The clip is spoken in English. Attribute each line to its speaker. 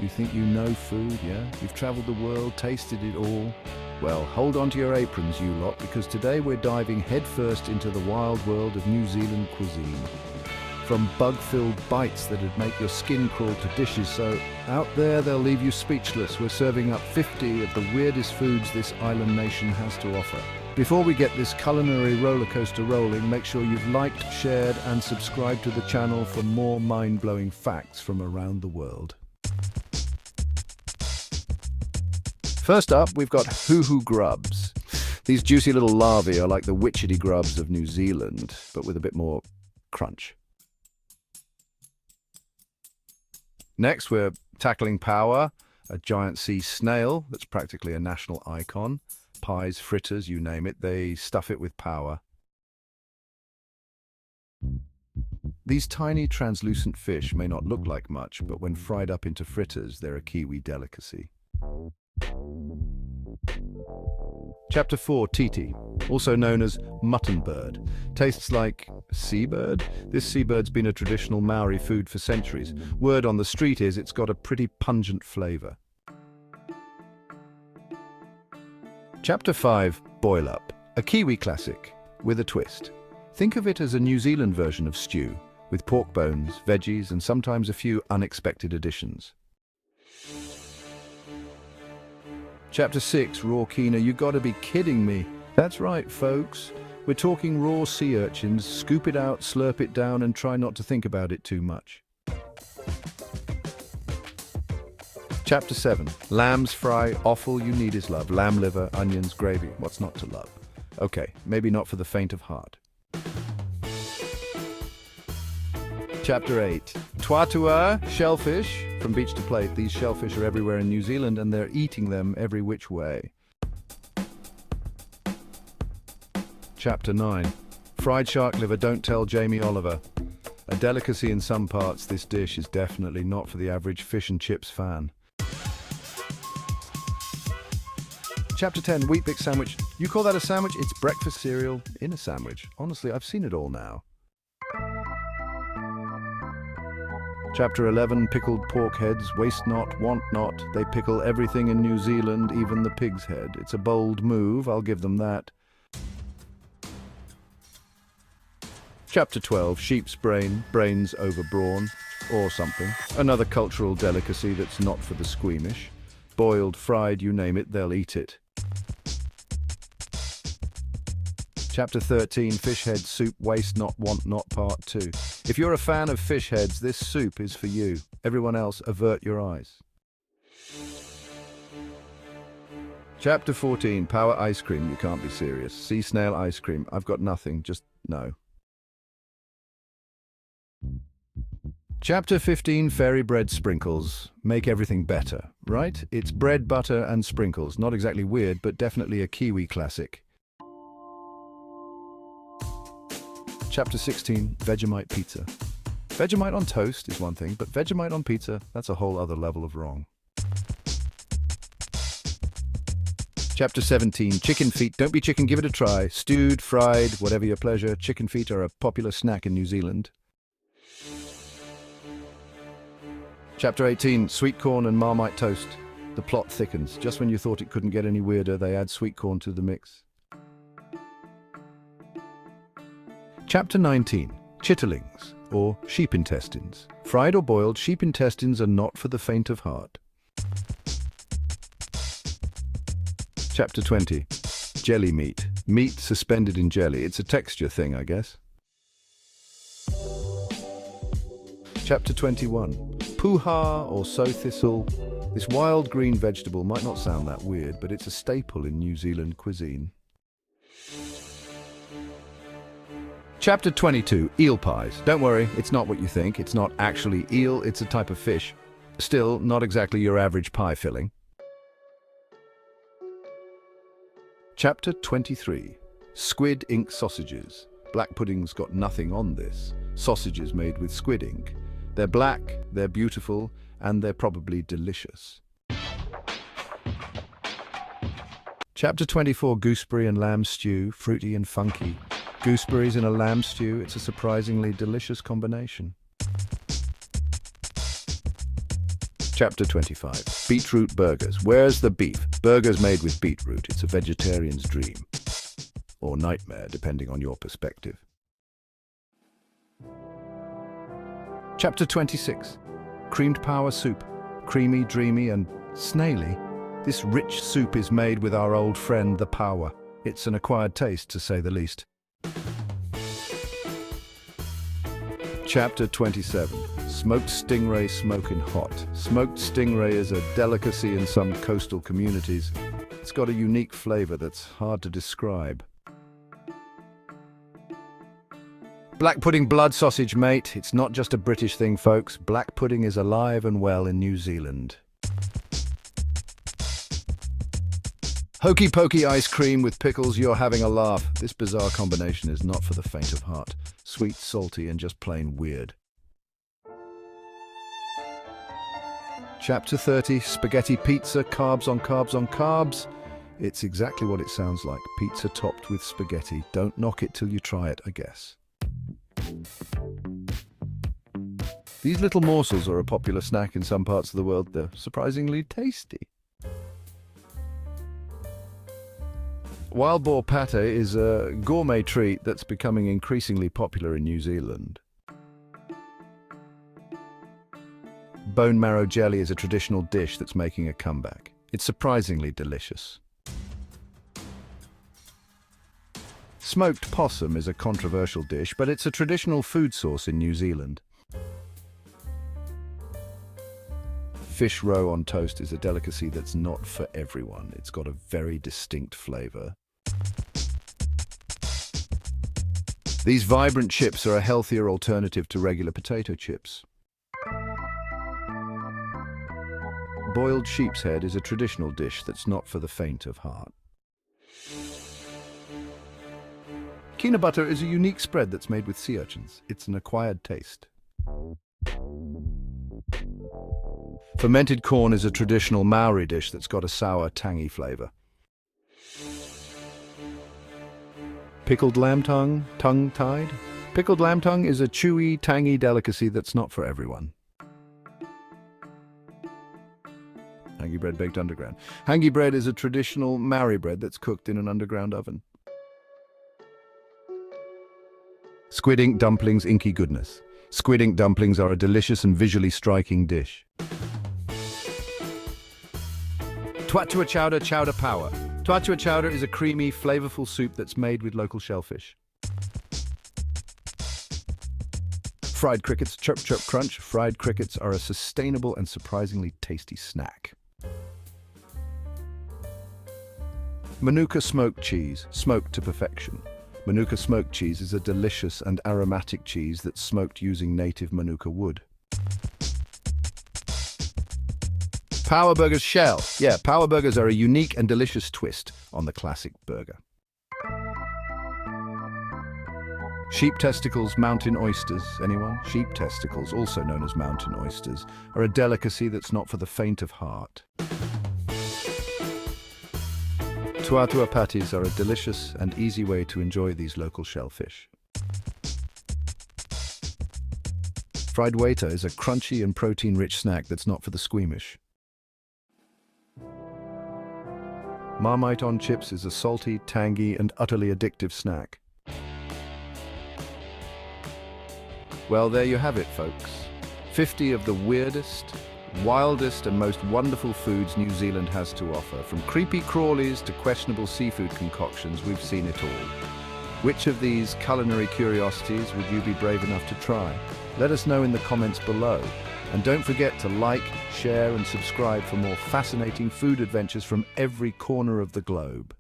Speaker 1: You think you know food, yeah? You've traveled the world, tasted it all. Well, hold on to your aprons, you lot, because today we're diving headfirst into the wild world of New Zealand cuisine. From bug-filled bites that'd make your skin crawl to dishes so out there they'll leave you speechless, we're serving up 50 of the weirdest foods this island nation has to offer. Before we get this culinary rollercoaster rolling, make sure you've liked, shared and subscribed to the channel for more mind-blowing facts from around the world. First up, we've got hoo-hoo grubs. These juicy little larvae are like the witchetty grubs of New Zealand, but with a bit more crunch. Next, we're tackling power, a giant sea snail that's practically a national icon. Pies, fritters, you name it, they stuff it with power. These tiny translucent fish may not look like much, but when fried up into fritters, they're a Kiwi delicacy. Chapter 4, Titi, also known as mutton bird. Tastes like seabird? This seabird's been a traditional Maori food for centuries. Word on the street is it's got a pretty pungent flavour. Chapter 5, Boil Up, a Kiwi classic with a twist. Think of it as a New Zealand version of stew, with pork bones, veggies and sometimes a few unexpected additions. Chapter 6, Raw Kina, you gotta be kidding me. That's right, folks. We're talking raw sea urchins. Scoop it out, slurp it down, and try not to think about it too much. Chapter 7, Lamb's Fry, offal you need is love. Lamb liver, onions, gravy, what's not to love? Okay, maybe not for the faint of heart. Chapter 8, Tuatua, shellfish. From beach to plate, these shellfish are everywhere in New Zealand and they're eating them every which way. Chapter 9, Fried shark liver, don't tell Jamie Oliver. A delicacy in some parts, this dish is definitely not for the average fish and chips fan. Chapter 10, Wheat Bix sandwich. You call that a sandwich? It's breakfast cereal in a sandwich. Honestly, I've seen it all now. Chapter 11, Pickled pork heads. Waste not, want not. They pickle everything in New Zealand, even the pig's head. It's a bold move, I'll give them that. Chapter 12, Sheep's brain. Brains over brawn, or something. Another cultural delicacy that's not for the squeamish. Boiled, fried, you name it, they'll eat it. Chapter 13, Fish head soup, waste not, want not, part 2. If you're a fan of fish heads, this soup is for you. Everyone else, avert your eyes. Chapter 14, Power ice cream, you can't be serious. Sea snail ice cream, I've got nothing, just no. Chapter 15, Fairy bread sprinkles. Make everything better, right? It's bread, butter and sprinkles. Not exactly weird, but definitely a Kiwi classic. Chapter 16, Vegemite pizza. Vegemite on toast is one thing, but Vegemite on pizza, that's a whole other level of wrong. Chapter 17, chicken feet. Don't be chicken, give it a try. Stewed, fried, whatever your pleasure. Chicken feet are a popular snack in New Zealand. Chapter 18, sweet corn and Marmite toast. The plot thickens. Just when you thought it couldn't get any weirder, they add sweet corn to the mix. Chapter 19, chitterlings, or sheep intestines. Fried or boiled, sheep intestines are not for the faint of heart. Chapter 20, jelly meat. Meat suspended in jelly. It's a texture thing, I guess. Chapter 21, puha or sow thistle. This wild green vegetable might not sound that weird, but it's a staple in New Zealand cuisine. Chapter 22, eel pies. Don't worry, it's not what you think. It's not actually eel, it's a type of fish. Still, not exactly your average pie filling. Chapter 23, squid ink sausages. Black pudding's got nothing on this. Sausages made with squid ink. They're black, they're beautiful, and they're probably delicious. Chapter 24, gooseberry and lamb stew, fruity and funky. Gooseberries in a lamb stew, it's a surprisingly delicious combination. Chapter 25. Beetroot burgers. Where's the beef? Burgers made with beetroot. It's a vegetarian's dream. Or nightmare, depending on your perspective. Chapter 26. Creamed power soup. Creamy, dreamy, and snaily. This rich soup is made with our old friend, the power. It's an acquired taste, to say the least. Chapter 27. Smoked stingray smoking hot. Smoked stingray is a delicacy in some coastal communities. It's got a unique flavor that's hard to describe. Black pudding blood sausage, mate. It's not just a British thing, folks. Black pudding is alive and well in New Zealand. Hokey pokey ice cream with pickles, you're having a laugh. This bizarre combination is not for the faint of heart. Sweet, salty, and just plain weird. Chapter 30. Spaghetti pizza, carbs on carbs on carbs. It's exactly what it sounds like. Pizza topped with spaghetti. Don't knock it till you try it, I guess. These little morsels are a popular snack in some parts of the world. They're surprisingly tasty. Wild boar pate is a gourmet treat that's becoming increasingly popular in New Zealand. Bone marrow jelly is a traditional dish that's making a comeback. It's surprisingly delicious. Smoked possum is a controversial dish, but it's a traditional food source in New Zealand. Fish roe on toast is a delicacy that's not for everyone. It's got a very distinct flavor. These vibrant chips are a healthier alternative to regular potato chips. Boiled sheep's head is a traditional dish that's not for the faint of heart. Peanut butter is a unique spread that's made with sea urchins. It's an acquired taste. Fermented corn is a traditional Maori dish that's got a sour, tangy flavor. Pickled lamb tongue, tongue-tied. Pickled lamb tongue is a chewy, tangy delicacy that's not for everyone. Hangi bread baked underground. Hangi bread is a traditional Maori bread that's cooked in an underground oven. Squid ink dumplings, inky goodness. Squid ink dumplings are a delicious and visually striking dish. Tuatua chowder, chowder power. Tuatua chowder is a creamy, flavorful soup that's made with local shellfish. Fried crickets, chirp chirp crunch. Fried crickets are a sustainable and surprisingly tasty snack. Manuka smoked cheese, smoked to perfection. Manuka smoked cheese is a delicious and aromatic cheese that's smoked using native Manuka wood. Power burgers shell. Yeah, power burgers are a unique and delicious twist on the classic burger. Sheep testicles, mountain oysters. Anyone? Sheep testicles, also known as mountain oysters, are a delicacy that's not for the faint of heart. Tuatua patties are a delicious and easy way to enjoy these local shellfish. Fried waiter is a crunchy and protein-rich snack that's not for the squeamish. Marmite on chips is a salty, tangy, and utterly addictive snack. Well, there you have it, folks. 50 of the weirdest, wildest and most wonderful foods New Zealand has to offer. From creepy crawlies to questionable seafood concoctions, we've seen it all. Which of these culinary curiosities would you be brave enough to try? Let us know in the comments below. And don't forget to like, share and subscribe for more fascinating food adventures from every corner of the globe.